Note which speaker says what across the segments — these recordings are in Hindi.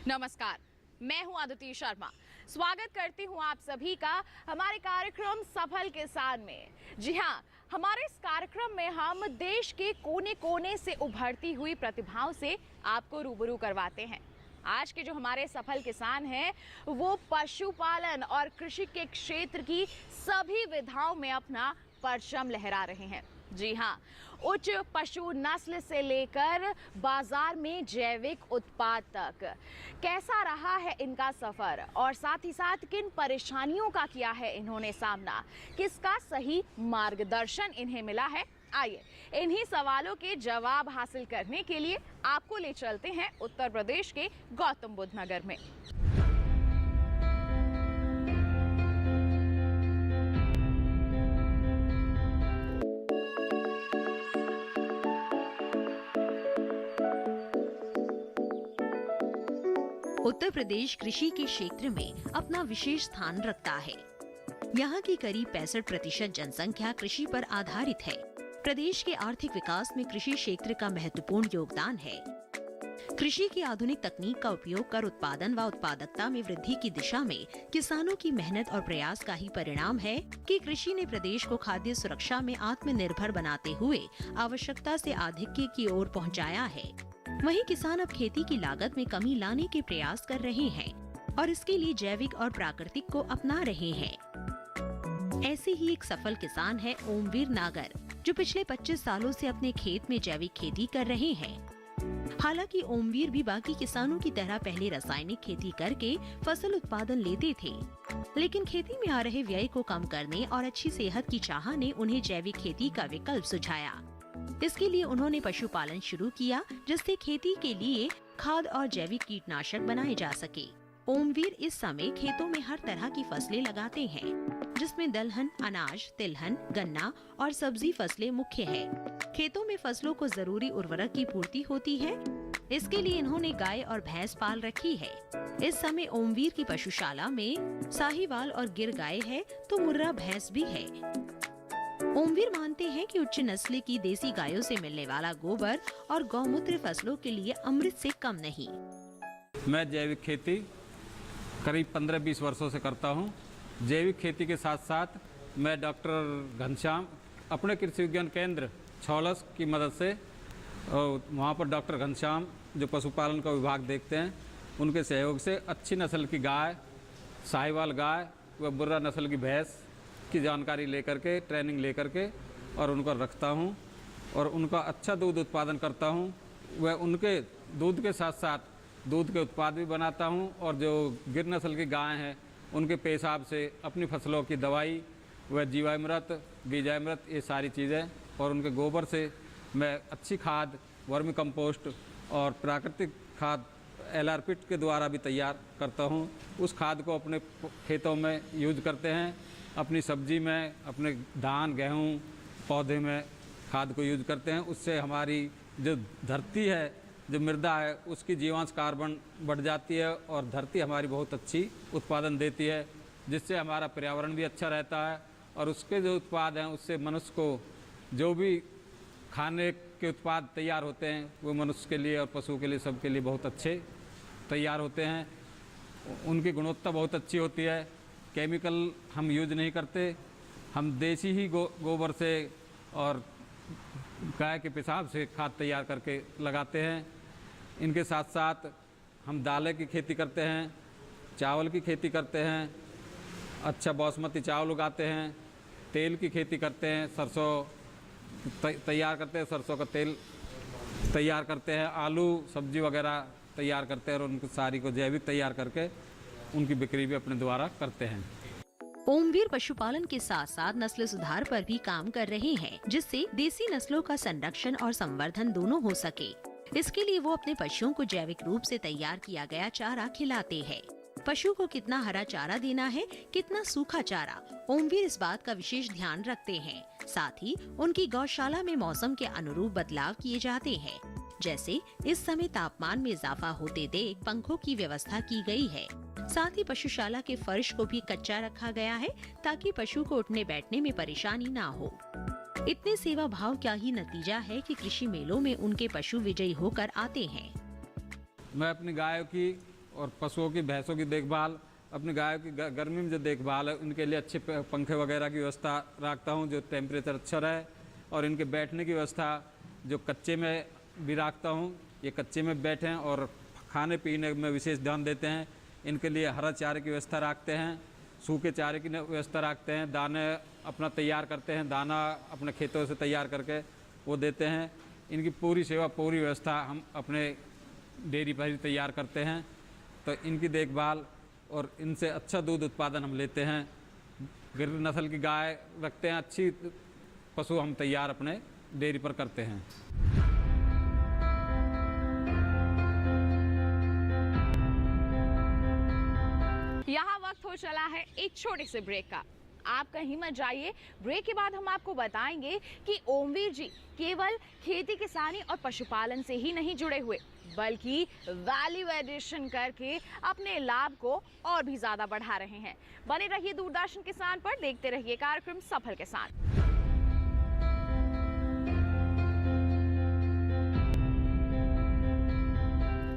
Speaker 1: नमस्कार, मैं हूं अदिति शर्मा। स्वागत करती हूं आप सभी का हमारे कार्यक्रम सफल किसान में। जी हां, हमारे इस कार्यक्रम में हम देश के कोने कोने से उभरती हुई प्रतिभाओं से आपको रूबरू करवाते हैं। आज के जो हमारे सफल किसान हैं, वो पशुपालन और कृषि के क्षेत्र की सभी विधाओं में अपना परचम लहरा रहे हैं। जी हाँ, उच्च पशु नस्ल से लेकर बाजार में जैविक उत्पाद तक कैसा रहा है इनका सफर, और साथ ही साथ किन परेशानियों का किया है इन्होंने सामना, किसका सही मार्गदर्शन इन्हें मिला है। आइए इन्हीं सवालों के जवाब हासिल करने के लिए आपको ले चलते हैं उत्तर प्रदेश के गौतम बुद्ध नगर में।
Speaker 2: उत्तर प्रदेश कृषि के क्षेत्र में अपना विशेष स्थान रखता है। यहाँ की करीब 65% जनसंख्या कृषि पर आधारित है। प्रदेश के आर्थिक विकास में कृषि क्षेत्र का महत्वपूर्ण योगदान है। कृषि की आधुनिक तकनीक का उपयोग कर उत्पादन व उत्पादकता में वृद्धि की दिशा में किसानों की मेहनत और प्रयास का ही परिणाम है कि कृषि ने प्रदेश को खाद्य सुरक्षा में आत्मनिर्भर बनाते हुए आवश्यकता से अधिक की ओर पहुँचाया है। वहीं किसान अब खेती की लागत में कमी लाने के प्रयास कर रहे हैं और इसके लिए जैविक और प्राकृतिक को अपना रहे हैं। ऐसे ही एक सफल किसान है ओमवीर नागर, जो पिछले 25 सालों से अपने खेत में जैविक खेती कर रहे हैं। हालांकि ओमवीर भी बाकी किसानों की तरह पहले रासायनिक खेती करके फसल उत्पादन लेते थे, लेकिन खेती में आ रहे व्यय को कम करने और अच्छी सेहत की चाह ने उन्हें जैविक खेती का विकल्प सुझाया। इसके लिए उन्होंने पशुपालन शुरू किया, जिससे खेती के लिए खाद और जैविक कीटनाशक बनाए जा सके। ओमवीर इस समय खेतों में हर तरह की फसलें लगाते हैं, जिसमें दलहन, अनाज, तिलहन, गन्ना और सब्जी फसलें मुख्य है। खेतों में फसलों को जरूरी उर्वरक की पूर्ति होती है। इसके लिए इन्होंने गाय और भैंस पाल रखी है। इस समय ओमवीर की पशुशाला में साहीवाल और गिर गाय है, तो मुर्रा भैंस भी है। ओमवीर मानते हैं कि उच्च नस्ल की देसी गायों से मिलने वाला गोबर और गौमूत्र फसलों के लिए अमृत से कम नहीं।
Speaker 3: मैं जैविक खेती करीब 15-20 वर्षों से करता हूं। जैविक खेती के साथ साथ मैं डॉक्टर घनश्याम अपने कृषि विज्ञान केंद्र छौलस की मदद से, वहां पर डॉक्टर घनश्याम जो पशुपालन का विभाग देखते हैं, उनके सहयोग से अच्छी नस्ल की गाय, साहीवाल गाय व बुर्रा नस्ल की भैंस की जानकारी लेकर के, ट्रेनिंग लेकर के और उनको रखता हूं और उनका अच्छा दूध उत्पादन करता हूं। वह उनके दूध के साथ साथ दूध के उत्पाद भी बनाता हूं और जो गिर नस्ल की गाय हैं, उनके पेशाब से अपनी फसलों की दवाई व जीवामृत, बीजामृत, ये सारी चीज़ें, और उनके गोबर से मैं अच्छी खाद, वर्मी कंपोस्ट और प्राकृतिक खाद LR पिट के द्वारा भी तैयार करता हूं। उस खाद को अपने खेतों में यूज करते हैं, अपनी सब्जी में, अपने धान, गेहूं, पौधे में खाद को यूज करते हैं। उससे हमारी जो धरती है, जो मृदा है, उसकी जीवांश कार्बन बढ़ जाती है और धरती हमारी बहुत अच्छी उत्पादन देती है, जिससे हमारा पर्यावरण भी अच्छा रहता है। और उसके जो उत्पाद हैं, उससे मनुष्य को जो भी खाने के उत्पाद तैयार होते हैं, वो मनुष्य के लिए और पशु के लिए, सबके लिए बहुत अच्छे तैयार होते हैं। उनकी गुणवत्ता बहुत अच्छी होती है। केमिकल हम यूज नहीं करते, हम देसी ही गोबर से और गाय के पेशाब से खाद तैयार करके लगाते हैं। इनके साथ साथ हम दालें की खेती करते हैं, चावल की खेती करते हैं, अच्छा बासमती चावल उगाते हैं, तेल की खेती करते हैं, सरसों तैयार करते हैं, सरसों का तेल तैयार करते हैं, आलू सब्जी वगैरह तैयार करते हैं और उनको सारी को जैविक तैयार करके उनकी बिक्री भी अपने द्वारा करते हैं।
Speaker 2: ओमवीर पशुपालन के साथ साथ नस्ल सुधार पर भी काम कर रहे हैं, जिससे देसी नस्लों का संरक्षण और संवर्धन दोनों हो सके। इसके लिए वो अपने पशुओं को जैविक रूप से तैयार किया गया चारा खिलाते हैं। पशु को कितना हरा चारा देना है, कितना सूखा चारा, ओमवीर इस बात का विशेष ध्यान रखते हैं। साथ ही उनकी गौशाला में मौसम के अनुरूप बदलाव किए जाते हैं। जैसे इस समय तापमान में इजाफा होते देख पंखों की व्यवस्था की गई है। साथ ही पशुशाला के फर्श को भी कच्चा रखा गया है, ताकि पशु को उठने बैठने में परेशानी ना हो। इतने सेवा भाव का ही नतीजा है कि कृषि मेलों में उनके पशु विजयी होकर आते हैं।
Speaker 3: मैं अपनी गायों की और पशुओं की भैंसों की देखभाल, अपनी गायों की गर्मी में जो देखभाल है उनके लिए अच्छे पंखे वगैरह की व्यवस्था रखता हूँ जो टेम्परेचर अच्छा रहे, और इनके बैठने की व्यवस्था जो कच्चे में भी रखता हूँ, ये कच्चे में बैठें, और खाने पीने में विशेष ध्यान देते हैं। इनके लिए हरा चारे की व्यवस्था रखते हैं, सूखे चारे की व्यवस्था रखते हैं, दाने अपना तैयार करते हैं, दाना अपने खेतों से तैयार करके वो देते हैं। इनकी पूरी सेवा, पूरी व्यवस्था हम अपने डेयरी पर ही तैयार करते हैं। तो इनकी देखभाल और इनसे अच्छा दूध उत्पादन हम लेते हैं। गिर नस्ल की गाय रखते हैं, अच्छी पशु हम तैयार अपने डेयरी पर करते हैं।
Speaker 1: यहाँ वक्त हो चला है एक छोटे से ब्रेक का। आप कहीं मत जाइए। ब्रेक के बाद हम आपको बताएंगे कि ओमवीर जी केवल खेती किसानी और पशुपालन से ही नहीं जुड़े हुए, बल्कि वैल्यू एडिशन करके अपने लाभ को और भी ज्यादा बढ़ा रहे हैं। बने रहिए दूरदर्शन किसान पर, देखते रहिए कार्यक्रम सफल किसान।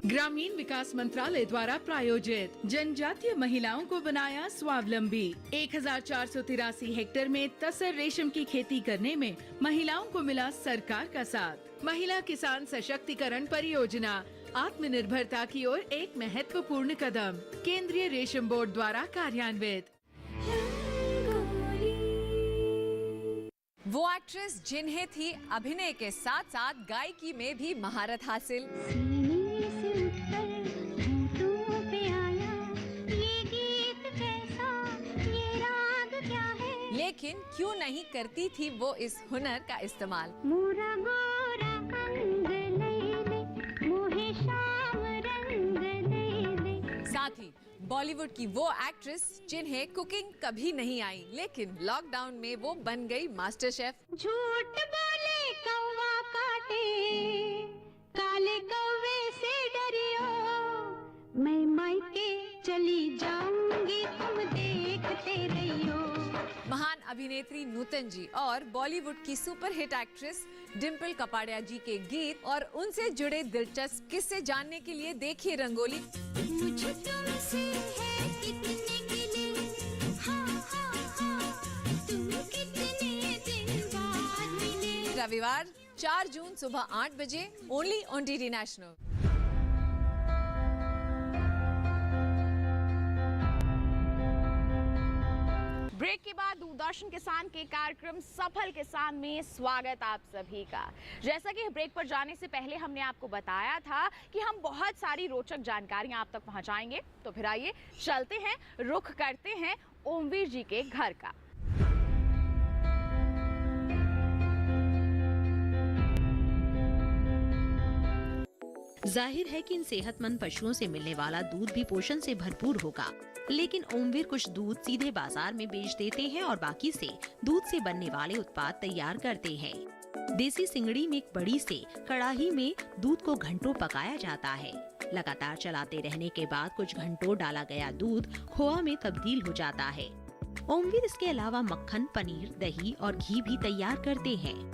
Speaker 4: ग्रामीण विकास मंत्रालय द्वारा प्रायोजित जनजातीय महिलाओं को बनाया स्वावलंबी। 1483 हेक्टेयर में तसर रेशम की खेती करने में महिलाओं को मिला सरकार का साथ। महिला किसान सशक्तिकरण परियोजना आत्मनिर्भरता की ओर एक महत्वपूर्ण कदम, केंद्रीय रेशम बोर्ड द्वारा कार्यान्वित।
Speaker 5: वो एक्ट्रेस जिन्हें थी अभिनय के साथ साथ गायकी में भी महारत हासिल, लेकिन क्यों नहीं करती थी वो इस हुनर का इस्तेमाल। साथ ही बॉलीवुड की वो एक्ट्रेस जिन्हें कुकिंग कभी नहीं आई, लेकिन लॉकडाउन में वो बन गई मास्टर शेफ।
Speaker 6: झूठ बोले कौवा काटे, काले कौवे से डरियो, मैं मायके चली जाऊंगी, तुम देखते रहियो।
Speaker 5: महान अभिनेत्री नूतन जी और बॉलीवुड की सुपरहिट एक्ट्रेस डिम्पल कपाड़िया जी के गीत और उनसे जुड़े दिलचस्प किस्से जानने के लिए देखिए रंगोली।
Speaker 6: मुझे तुमसे है कितने गिले, हाँ हाँ हाँ, तुम कितने दिन बाद मिले।
Speaker 5: रविवार 4 जून सुबह 8 बजे only on DD national.
Speaker 1: Break के बाद दूरदर्शन किसान के कार्यक्रम सफल किसान में स्वागत आप सभी का। जैसा कि ब्रेक पर जाने से पहले हमने आपको बताया था कि हम बहुत सारी रोचक जानकारियां आप तक पहुंचाएंगे, तो फिर आइए चलते हैं, रुख करते हैं ओमवीर जी के घर का।
Speaker 2: जाहिर है कि इन सेहतमंद पशुओं से मिलने वाला दूध भी पोषण से भरपूर होगा, लेकिन ओमवीर कुछ दूध सीधे बाजार में बेच देते हैं और बाकी से दूध से बनने वाले उत्पाद तैयार करते हैं। देसी सिंगड़ी में एक बड़ी से कड़ाही में दूध को घंटों पकाया जाता है। लगातार चलाते रहने के बाद कुछ घंटों डाला गया दूध खोआ में तब्दील हो जाता है। ओमवीर इसके अलावा मक्खन, पनीर, दही और घी भी तैयार करते हैं।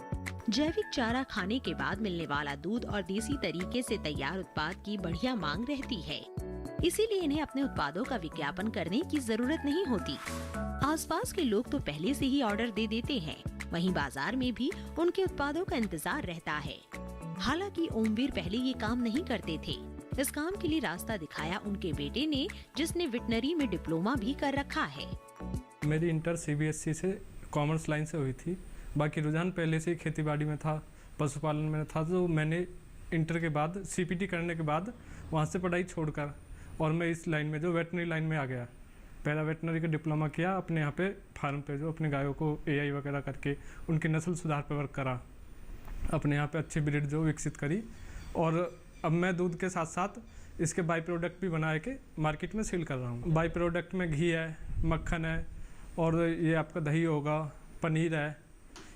Speaker 2: जैविक चारा खाने के बाद मिलने वाला दूध और देसी तरीके से तैयार उत्पाद की बढ़िया मांग रहती है, इसीलिए इन्हें अपने उत्पादों का विज्ञापन करने की जरूरत नहीं होती। आसपास के लोग तो पहले से ही ऑर्डर दे देते हैं, वहीं बाजार में भी उनके उत्पादों का इंतजार रहता है। हालांकि ओमवीर पहले ये काम नहीं करते थे। इस काम के लिए रास्ता दिखाया उनके बेटे ने, जिसने वेटनरी में डिप्लोमा भी कर रखा है।
Speaker 7: मेरी इंटर CBSE से कॉमर्स लाइन से हुई थी। बाकी रुझान पहले से ही खेतीबाड़ी में था, पशुपालन में था। तो मैंने इंटर के बाद CPT करने के बाद वहाँ से पढ़ाई छोड़कर और मैं इस लाइन में जो वेटनरी लाइन में आ गया। पहला वेटनरी का डिप्लोमा किया, अपने यहाँ पे फार्म पे जो अपने गायों को AI वगैरह करके उनकी नस्ल सुधार पर वर्क करा, अपने यहाँ पे अच्छी ब्रीड जो विकसित करी। और अब मैं दूध के साथ साथ इसके बाई प्रोडक्ट भी बना के मार्केट में सेल कर रहा हूँ। बाई प्रोडक्ट में घी है, मक्खन है और ये आपका दही होगा, पनीर है।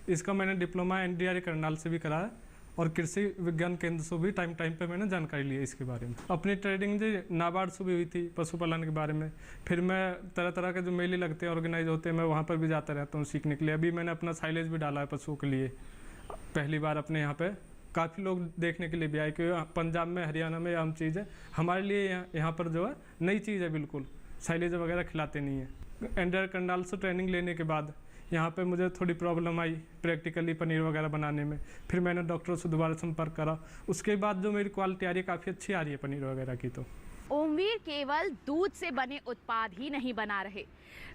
Speaker 7: इसका मैंने डिप्लोमा NDRA करनाल से भी करा है और कृषि विज्ञान केंद्र से भी टाइम पे मैंने जानकारी ली है इसके बारे में। अपनी ट्रेडिंग जो नाबार्ड से भी हुई थी पशुपालन के बारे में। फिर मैं तरह तरह के जो मेले लगते हैं, ऑर्गेनाइज होते हैं, मैं वहाँ पर भी जाता रहता हूँ सीखने के लिए। अभी मैंने अपना साइलेज भी डाला है पशुओं के लिए, पहली बार अपने यहाँ पे काफ़ी लोग देखने के लिए भी आए कि पंजाब में हरियाणा में आम चीज़ है, हमारे लिए यहाँ पर जो है नई चीज़ है, बिल्कुल साइलेज वगैरह खिलाते नहीं है। एंडर कंडाल से ट्रेनिंग लेने के बाद यहाँ पे मुझे थोड़ी प्रॉब्लम आई प्रैक्टिकली पनीर वगैरह बनाने में, फिर मैंने डॉक्टरों से दोबारा संपर्क करा, उसके बाद जो मेरी क्वालिटी आ रही है काफ़ी अच्छी आ रही है पनीर वगैरह की। तो
Speaker 1: ओमवीर केवल दूध से बने उत्पाद ही नहीं बना रहे,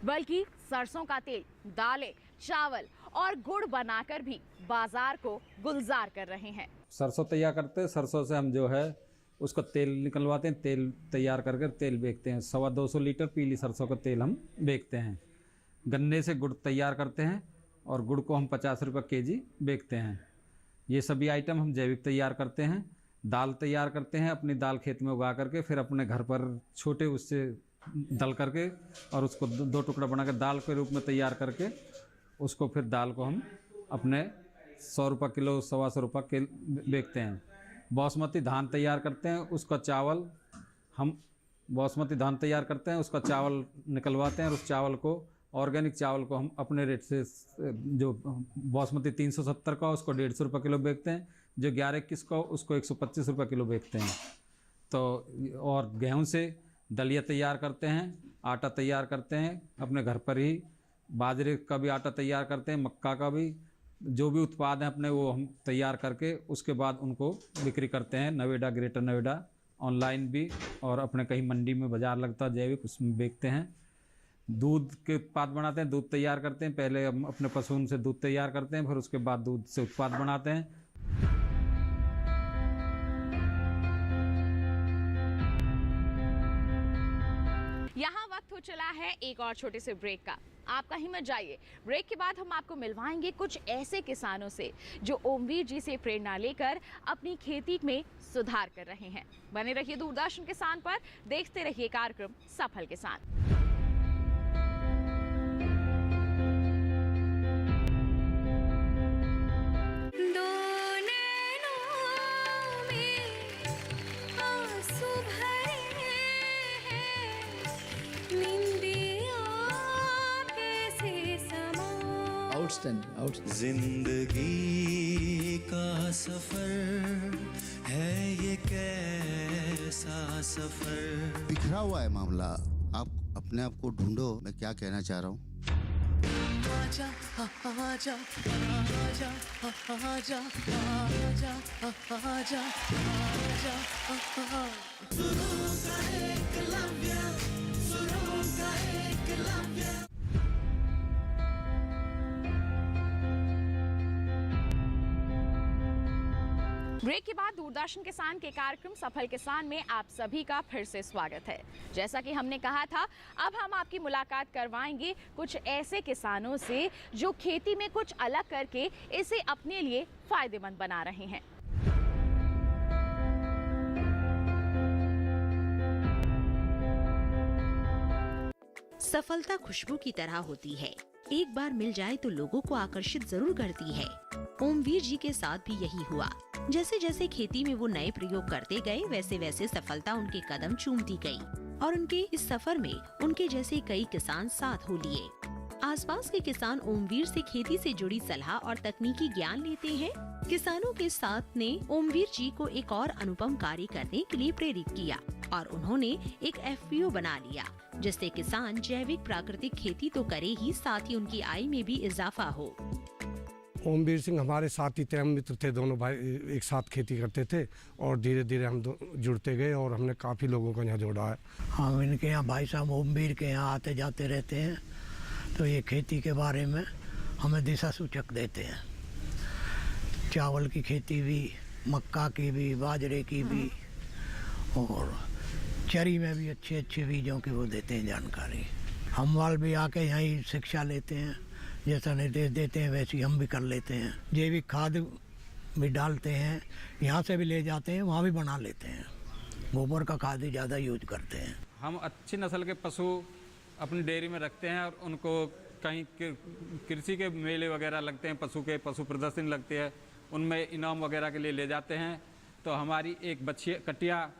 Speaker 1: बल्कि सरसों का तेल, दालें, चावल और गुड़ बनाकर भी बाजार को गुलजार कर रहे हैं।
Speaker 3: सरसों तैयार करते हैं, सरसों से हम जो है उसका तेल निकलवाते हैं, तेल तैयार करके तेल बेचते हैं। 250 लीटर पीली सरसों का तेल हम बेचते हैं। गन्ने से गुड़ तैयार करते हैं और गुड़ को हम 50 रुपये केजी बेचते हैं। ये सभी आइटम हम जैविक तैयार करते हैं। दाल तैयार करते हैं, अपनी दाल खेत में उगा करके फिर अपने घर पर छोटे उससे दल करके और उसको दो टुकड़ा बना कर दाल के रूप में तैयार करके उसको फिर दाल को हम अपने 100 रुपये किलो 125 रुपये के बेचते हैं। बासमती धान तैयार करते हैं, उसका चावल हम बासमती धान तैयार करते हैं, उसका चावल निकलवाते हैं और उस चावल को ऑर्गेनिक चावल को हम अपने रेट से जो बासमती 370 का उसको 150 रुपये किलो बेचते हैं, जो 11-21 का उसको 125 रुपये किलो बेचते हैं। तो और गेहूं से दलिया तैयार करते हैं, आटा तैयार करते हैं अपने घर पर ही, बाजरे का भी आटा तैयार करते हैं, मक्का का भी, जो भी उत्पाद हैं अपने वो हम तैयार करके उसके बाद उनको बिक्री करते हैं। नोएडा, ग्रेटर नोएडा, ऑनलाइन भी, और अपने कहीं मंडी में बाज़ार लगता है जैविक, उसमें बेचते हैं। दूध के उत्पाद बनाते हैं, दूध तैयार करते हैं, पहले हम अपने पशुओं से दूध तैयार करते हैं, फिर उसके बाद दूध से उत्पाद बनाते हैं।
Speaker 1: यहाँ वक्त हो चला है एक और छोटे से ब्रेक का। आपका ही मत जाइए, ब्रेक के बाद हम आपको मिलवाएंगे कुछ ऐसे किसानों से जो ओमवीर जी से प्रेरणा लेकर अपनी खेती में सुधार कर रहे हैं। बने रहिए दूरदर्शन किसान पर, देखते रहिए कार्यक्रम सफल किसान।
Speaker 8: जिंदगी का सफर है ये कैसा सफर।
Speaker 9: बिखरा हुआ है मामला, आप अपने आप को ढूंढो। मैं क्या कहना चाह रहा हूँ,
Speaker 8: आजा आजा आजा आजा आजा आजा आजा। सुरों का एकलव्य, सुरों का एकलव्य।
Speaker 1: ब्रेक के बाद दूरदर्शन किसान के कार्यक्रम सफल किसान में आप सभी का फिर से स्वागत है। जैसा कि हमने कहा था, अब हम आपकी मुलाकात करवाएंगे कुछ ऐसे किसानों से जो खेती में कुछ अलग करके इसे अपने लिए फायदेमंद बना रहे हैं।
Speaker 2: सफलता खुशबू की तरह होती है, एक बार मिल जाए तो लोगों को आकर्षित जरूर करती है। ओमवीर जी के साथ भी यही हुआ। जैसे जैसे खेती में वो नए प्रयोग करते गए, वैसे वैसे सफलता उनके कदम चूमती गई और उनके इस सफर में उनके जैसे कई किसान साथ हो लिए। आसपास के किसान ओमवीर से खेती से जुड़ी सलाह और तकनीकी ज्ञान लेते हैं। किसानों के साथ ने ओमवीर जी को एक और अनुपम कार्य करने के लिए प्रेरित किया और उन्होंने एक FPO बना लिया, जिससे किसान जैविक प्राकृतिक खेती तो करे ही, साथ ही उनकी आय में भी इजाफा हो।
Speaker 10: ओमवीर सिंह हमारे साथी थे, हम मित्र थे, दोनों भाई एक साथ खेती करते थे और धीरे धीरे हम जुड़ते गए और हमने काफ़ी लोगों को यहाँ जोड़ा है।
Speaker 11: हाँ, इनके यहाँ भाई साहब ओमवीर के यहाँ आते जाते रहते हैं, तो ये खेती के बारे में हमें दिशा सूचक देते हैं। चावल की खेती भी, मक्का की भी, बाजरे की भी, और चरी में भी अच्छे अच्छे बीजों की वो देते हैं जानकारी। हम वाल भी आके यहीं शिक्षा लेते हैं, जैसा निर्देश देते हैं वैसे हम भी कर लेते हैं। जैविक खाद भी डालते हैं, यहाँ से भी ले जाते हैं, वहाँ भी बना लेते हैं। गोबर का खाद ही ज़्यादा यूज करते हैं।
Speaker 3: हम अच्छी नस्ल के पशु अपनी डेयरी में रखते हैं और उनको कहीं कृषि के मेले वगैरह लगते हैं, पशु प्रदर्शनी लगती है, उनमें इनाम वगैरह के लिए ले जाते हैं। तो हमारी एक बच्ची कटिया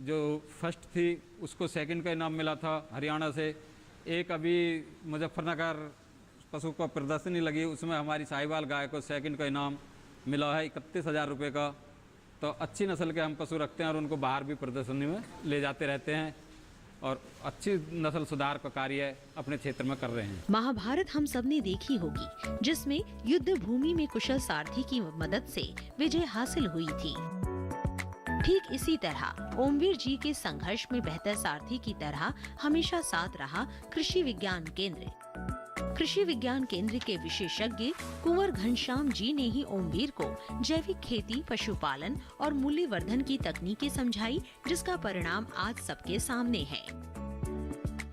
Speaker 3: जो फर्स्ट थी, उसको सेकंड का इनाम मिला था हरियाणा से। एक अभी मुजफ्फरनगर पशु को प्रदर्शनी लगी, उसमें हमारी साहिवाल गाय को सेकंड का इनाम। मिला है 31,000 रुपये का। तो अच्छी नस्ल के हम पशु रखते हैं और उनको बाहर भी प्रदर्शनी में ले जाते रहते हैं और अच्छी नस्ल सुधार का कार्य अपने क्षेत्र में कर रहे हैं।
Speaker 2: महाभारत हम सब ने देखी होगी, जिसमें युद्ध भूमि में कुशल सारथी की मदद से विजय हासिल हुई थी। ठीक इसी तरह ओमवीर जी के संघर्ष में बेहतर सारथी की तरह हमेशा साथ रहा कृषि विज्ञान केंद्र। कृषि विज्ञान केंद्र के विशेषज्ञ कुंवर घनश्याम जी ने ही ओमवीर को जैविक खेती, पशुपालन और मूल्यवर्धन की तकनीकें समझाई, जिसका परिणाम आज सबके सामने है।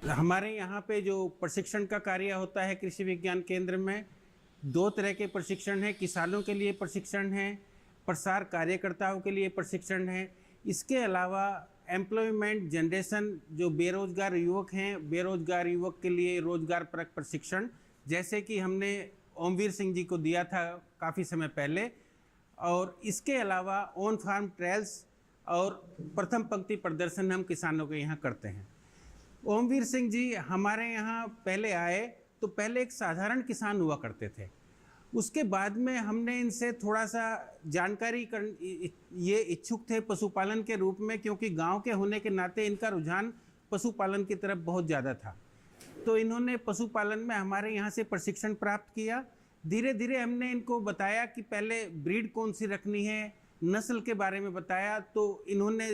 Speaker 12: हमारे यहाँ पे जो प्रशिक्षण का कार्य होता है कृषि विज्ञान केंद्र में, 2 तरह के प्रशिक्षण है। किसानों के लिए प्रशिक्षण है, प्रसार कार्यकर्ताओं के लिए प्रशिक्षण है। इसके अलावा एम्प्लॉयमेंट जनरेशन, जो बेरोजगार युवक हैं, बेरोजगार युवक के लिए रोजगार परक प्रशिक्षण, जैसे कि हमने ओमवीर सिंह जी को दिया था काफ़ी समय पहले। और इसके अलावा ऑन फार्म ट्रायल्स और प्रथम पंक्ति प्रदर्शन हम किसानों के यहाँ करते हैं। ओमवीर सिंह जी हमारे यहाँ पहले आए तो पहले एक साधारण किसान हुआ करते थे। उसके बाद में हमने इनसे थोड़ा सा जानकारी ये इच्छुक थे पशुपालन के रूप में, क्योंकि गांव के होने के नाते इनका रुझान पशुपालन की तरफ बहुत ज़्यादा था। तो इन्होंने पशुपालन में हमारे यहाँ से प्रशिक्षण प्राप्त किया। धीरे धीरे हमने इनको बताया कि पहले ब्रीड कौन सी रखनी है, नस्ल के बारे में बताया, तो इन्होंने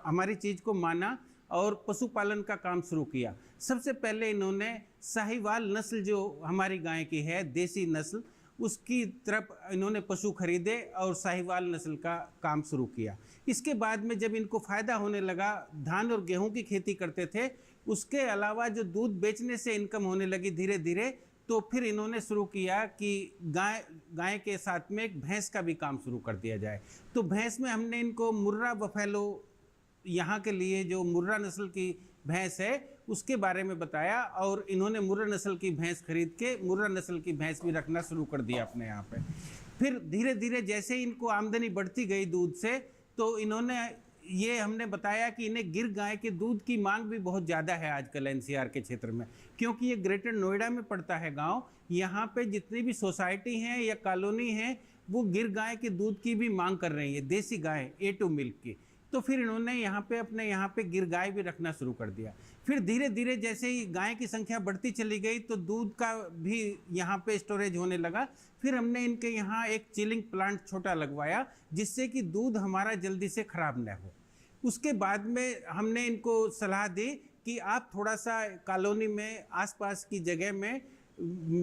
Speaker 12: हमारी चीज़ को माना और पशुपालन का काम शुरू किया। सबसे पहले इन्होंने साहिवाल नस्ल जो हमारी गाय की है, देसी नस्ल, उसकी तरफ इन्होंने पशु खरीदे और साहिवाल नस्ल का काम शुरू किया। इसके बाद में जब इनको फ़ायदा होने लगा, धान और गेहूं की खेती करते थे, उसके अलावा जो दूध बेचने से इनकम होने लगी धीरे धीरे, तो फिर इन्होंने शुरू किया कि गाय के साथ में एक भैंस का भी काम शुरू कर दिया जाए। तो भैंस में हमने इनको मुर्रा बफेलो, यहाँ के लिए जो मुर्रा नस्ल की भैंस है उसके बारे में बताया और इन्होंने मुर्रा नस्ल की भैंस खरीद के मुर्रा नस्ल की भैंस भी रखना शुरू कर दिया अपने यहाँ पे। फिर धीरे धीरे जैसे इनको आमदनी बढ़ती गई दूध से, तो इन्होंने ये हमने बताया कि इन्हें गिर गाय के दूध की मांग भी बहुत ज़्यादा है आजकल एनसीआर के क्षेत्र में, क्योंकि ये ग्रेटर नोएडा में पड़ता है गाँव। यहाँ पे जितनी भी सोसाइटी हैं या कॉलोनी हैं वो गिर गाय के दूध की भी मांग कर रही है, देसी गाय A2 मिल्क की। तो फिर इन्होंने यहाँ पे अपने यहाँ पे गिर गाय भी रखना शुरू कर दिया। फिर धीरे धीरे जैसे ही गाय की संख्या बढ़ती चली गई तो दूध का भी यहाँ पे स्टोरेज होने लगा। फिर हमने इनके यहाँ एक चिलिंग प्लांट छोटा लगवाया जिससे कि दूध हमारा जल्दी से ख़राब न हो। उसके बाद में हमने इनको सलाह दी कि आप थोड़ा सा कॉलोनी में आसपास की जगह में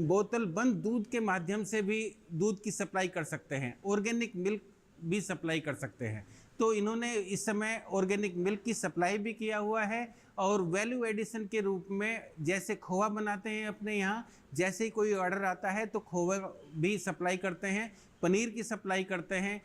Speaker 12: बोतल बंद दूध के माध्यम से भी दूध की सप्लाई कर सकते हैं, ऑर्गेनिक मिल्क भी सप्लाई कर सकते हैं। तो इन्होंने इस समय ऑर्गेनिक मिल्क की सप्लाई भी किया हुआ है और वैल्यू एडिशन के रूप में जैसे खोवा बनाते हैं अपने यहाँ, जैसे ही कोई ऑर्डर आता है तो खोवा भी सप्लाई करते हैं, पनीर की सप्लाई करते हैं।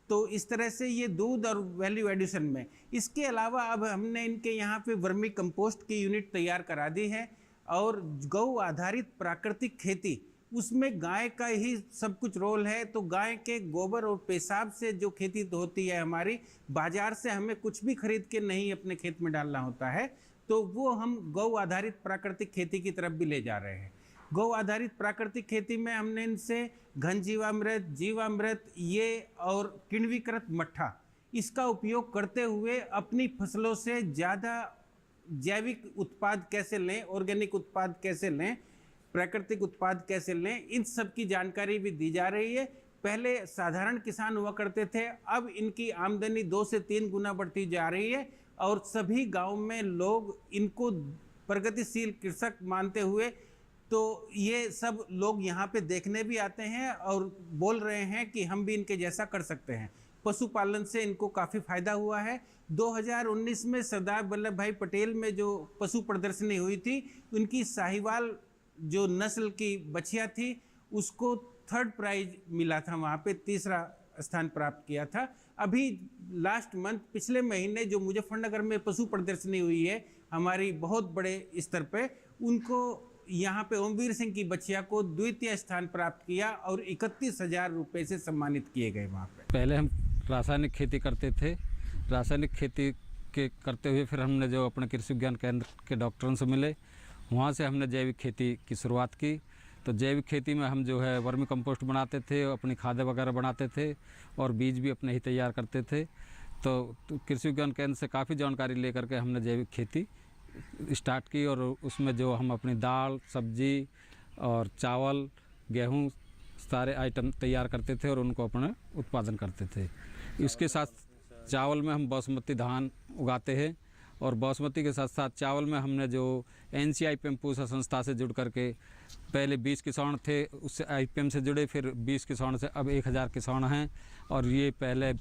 Speaker 12: तो इस तरह से ये दूध और वैल्यू एडिशन में। इसके अलावा अब हमने इनके यहाँ पे वर्मी कंपोस्ट की यूनिट तैयार करा दी है और गौ आधारित प्राकृतिक खेती, उसमें गाय का ही सब कुछ रोल है। तो गाय के गोबर और पेशाब से जो खेती होती है हमारी, बाजार से हमें कुछ भी खरीद के नहीं अपने खेत में डालना होता है, तो वो हम गौ आधारित प्राकृतिक खेती की तरफ भी ले जा रहे हैं। गौ आधारित प्राकृतिक खेती में हमने इनसे घन जीवामृत, जीवामृत ये और किण्वीकृत मट्ठा, इसका उपयोग करते हुए अपनी फसलों से ज़्यादा जैविक उत्पाद कैसे लें, ऑर्गेनिक उत्पाद कैसे लें, प्राकृतिक उत्पाद कैसे लें, इन सब की जानकारी भी दी जा रही है। पहले साधारण किसान हुआ करते थे, अब इनकी आमदनी 2 से 3 गुना बढ़ती जा रही है और सभी गांव में लोग इनको प्रगतिशील कृषक मानते हुए, तो ये सब लोग यहाँ पे देखने भी आते हैं और बोल रहे हैं कि हम भी इनके जैसा कर सकते हैं। पशुपालन से इनको काफ़ी फायदा हुआ है। 2019 में सरदार वल्लभ भाई पटेल में जो पशु प्रदर्शनी हुई थी, उनकी साहिवाल जो नस्ल की बछिया थी उसको 3rd प्राइज मिला था, वहाँ पे 3रा स्थान प्राप्त किया था। अभी लास्ट मंथ पिछले महीने जो मुजफ्फरनगर में पशु प्रदर्शनी हुई है हमारी बहुत बड़े स्तर पे, उनको यहाँ पे ओमवीर सिंह की बछिया को 2य स्थान प्राप्त किया और 31,000 रुपये से सम्मानित किए गए वहाँ पे।
Speaker 3: पहले हम रासायनिक खेती करते थे, रासायनिक खेती के करते हुए फिर हमने जो अपने कृषि विज्ञान केंद्र के डॉक्टरों से मिले, वहाँ से हमने जैविक खेती की शुरुआत की। तो जैविक खेती में हम जो है वर्मी कंपोस्ट बनाते थे, अपनी खादें वगैरह बनाते थे और बीज भी अपने ही तैयार करते थे। तो कृषि विज्ञान केंद्र से काफ़ी जानकारी लेकर के हमने जैविक खेती स्टार्ट की और उसमें जो हम अपनी दाल, सब्जी और चावल, गेहूँ सारे आइटम तैयार करते थे और उनको अपने उत्पादन करते थे। इसके साथ चावल में हम बासमती धान उगाते हैं और बासमती के साथ साथ चावल में हमने जो NCI पूसा संस्था से जुड़ करके पहले 20 किसान थे, उससे IPM से जुड़े, फिर 20 किसान से अब 1000 किसान हैं और ये पहले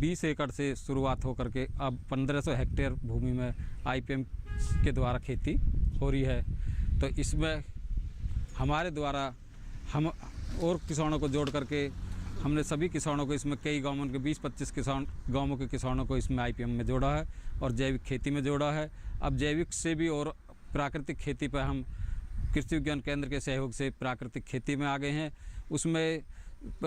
Speaker 3: 20 एकड़ से शुरुआत हो करके अब 1500 हेक्टेयर भूमि में IPM के द्वारा खेती हो रही है। तो इसमें हमारे द्वारा हम और किसानों को जोड़ करके हमने सभी किसानों को इसमें कई गांवों के 20-25 गांवों के किसानों को इसमें IPM में जोड़ा है और जैविक खेती में जोड़ा है। अब जैविक से भी और प्राकृतिक खेती पर हम कृषि विज्ञान केंद्र के सहयोग से प्राकृतिक खेती में आ गए हैं। उसमें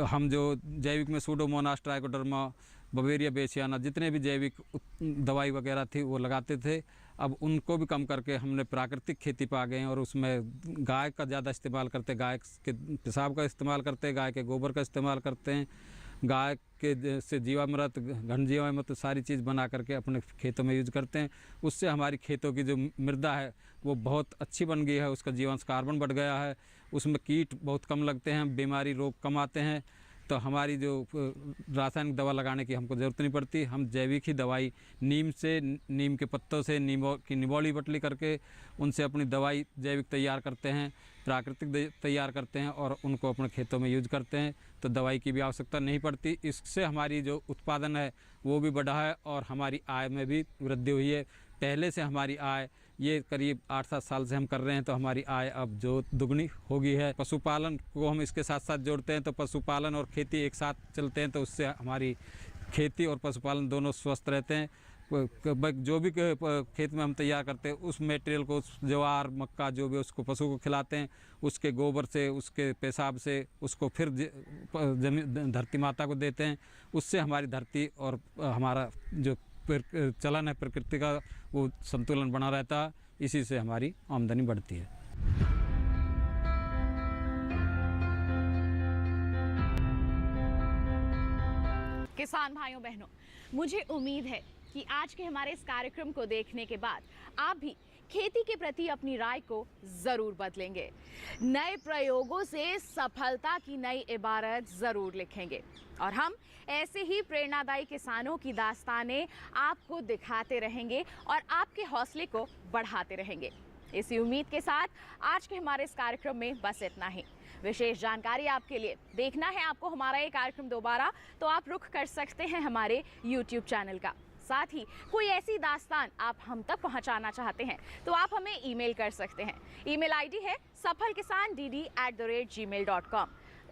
Speaker 3: हम जो जैविक में सूडोमोनास, ट्राइकोडर्मा, बवेरिया बेसियाना, जितने भी जैविक दवाई वगैरह थी वो लगाते थे, अब उनको भी कम करके हमने प्राकृतिक खेती पर आ गए हैं और उसमें गाय का ज़्यादा इस्तेमाल करते, गाय के पेशाब का इस्तेमाल करते हैं, गाय के गोबर का इस्तेमाल करते हैं, गाय के से जीवामृत, घन जीवामृत सारी चीज़ बना करके अपने खेतों में यूज करते हैं। उससे हमारी खेतों की जो मृदा है वो बहुत अच्छी बन गई है, उसका जीवांश कार्बन बढ़ गया है, उसमें कीट बहुत कम लगते हैं, बीमारी रोग कम आते हैं। तो हमारी जो रासायनिक दवा लगाने की हमको ज़रूरत नहीं पड़ती। हम जैविक ही दवाई नीम के पत्तों से की निबोली बटली करके उनसे अपनी दवाई जैविक तैयार करते हैं, प्राकृतिक तैयार करते हैं और उनको अपने खेतों में यूज करते हैं। तो दवाई की भी आवश्यकता नहीं पड़ती। इससे हमारी जो उत्पादन है वो भी बढ़ा है और हमारी आय में भी वृद्धि हुई है। पहले से हमारी आय ये करीब 8-7 साल से हम कर रहे हैं, तो हमारी आय अब जो दुगनी हो गई है। पशुपालन को हम इसके साथ साथ जोड़ते हैं, तो पशुपालन और खेती एक साथ चलते हैं, तो उससे हमारी खेती और पशुपालन दोनों स्वस्थ रहते हैं। जो भी खेत में हम तैयार करते हैं उस मटेरियल को, ज्वार, मक्का जो भी, उसको पशु को खिलाते हैं, उसके गोबर से, उसके पेशाब से उसको फिर जमीन धरती माता को देते हैं। उससे हमारी धरती और हमारा जो चलन है प्रकृति का वो संतुलन बना रहता है। इसी से हमारी आमदनी बढ़ती है।
Speaker 1: किसान भाइयों बहनों, मुझे उम्मीद है कि आज के हमारे इस कार्यक्रम को देखने के बाद आप भी खेती के प्रति अपनी राय को जरूर बदलेंगे, नए प्रयोगों से सफलता की नई इबारत जरूर लिखेंगे और हम ऐसे ही प्रेरणादायी किसानों की दास्तानें आपको दिखाते रहेंगे और आपके हौसले को बढ़ाते रहेंगे। इसी उम्मीद के साथ आज के हमारे इस कार्यक्रम में बस इतना ही। विशेष जानकारी आपके लिए, देखना है आपको हमारा ये कार्यक्रम दोबारा, तो आप रुख कर सकते हैं हमारे YouTube चैनल का। साथ ही कोई ऐसी दास्तान आप हम तक पहुंचाना चाहते हैं तो आप हमें ईमेल कर सकते हैं। ईमेल आईडी है safalkisandd@gmail.com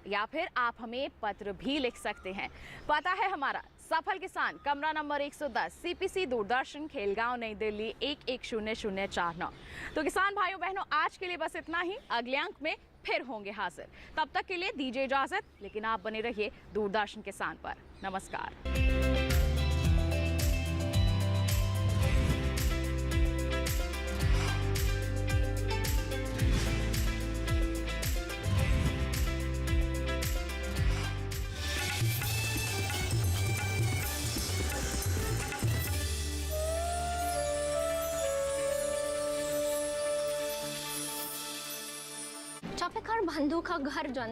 Speaker 1: या फिर आप हमें पत्र भी लिख सकते हैं। पता है हमारा सफल किसान, कमरा नंबर 110, CPC दूरदर्शन, खेलगांव, नई दिल्ली 110049। तो किसान भाइयों बहनों, आज के लिए बस इतना ही। अगले अंक में फिर होंगे हाजिर। तब तक के लिए दीजिए इजाजत, लेकिन आप बने रहिए दूरदर्शन किसान पर। नमस्कार।
Speaker 6: बंधु का घर जौन